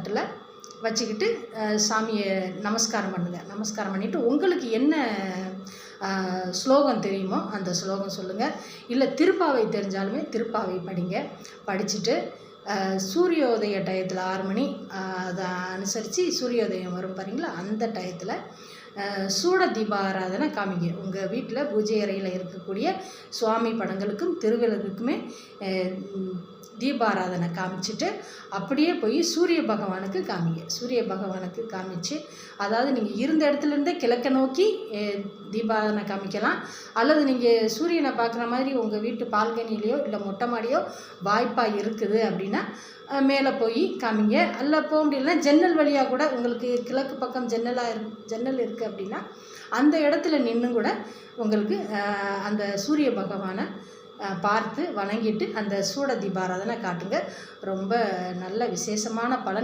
தட்டில் வச்சுக்கிட்டு சாமியை நமஸ்காரம் பண்ணுங்கள். நமஸ்காரம் பண்ணிவிட்டு உங்களுக்கு என்ன ஸ்லோகம் தெரியுமோ அந்த ஸ்லோகம் சொல்லுங்கள். இல்லை திருப்பாவை தெரிஞ்சாலுமே திருப்பாவை படிங்க. படிச்சுட்டு சூரியோதய டயத்தில் 6 மணி அதை அனுசரித்து சூரியோதயம் வரும் பாருங்களா, அந்த டயத்தில் சூட தீபாராதனை காமிங்க. உங்கள் வீட்டில் பூஜை அறையில் இருக்கக்கூடிய சுவாமி படங்களுக்கும் திருவிளக்குக்குமே தீபாராதனை காமிச்சிட்டு அப்படியே போய் சூரிய பகவானுக்கு காமிங்க. சூரிய பகவானுக்கு காமிச்சு, அதாவது நீங்கள் இருந்த இடத்துலேருந்தே கிழக்க நோக்கி தீபாராதனை காமிக்கலாம். அல்லது நீங்கள் சூரியனை பார்க்குற மாதிரி உங்கள் வீட்டு பால்கனிலேயோ இல்லை மொட்டை மாடியோ வாய்ப்பாக இருக்குது அப்படின்னா மேலே போய் காமிங்க. அல்ல போக முடியலன்னா ஜன்னல் வழியாக கூட, உங்களுக்கு கிழக்கு பக்கம் ஜன்னல் இருக்குது அப்படின்னா அந்த இடத்துல நின்று கூட உங்களுக்கு அந்த சூரிய பகவானை பார்த்து வணங்கிட்டு அந்த சூட தீபாராதனை காட்டுங்க. ரொம்ப நல்ல விசேஷமான பலன்.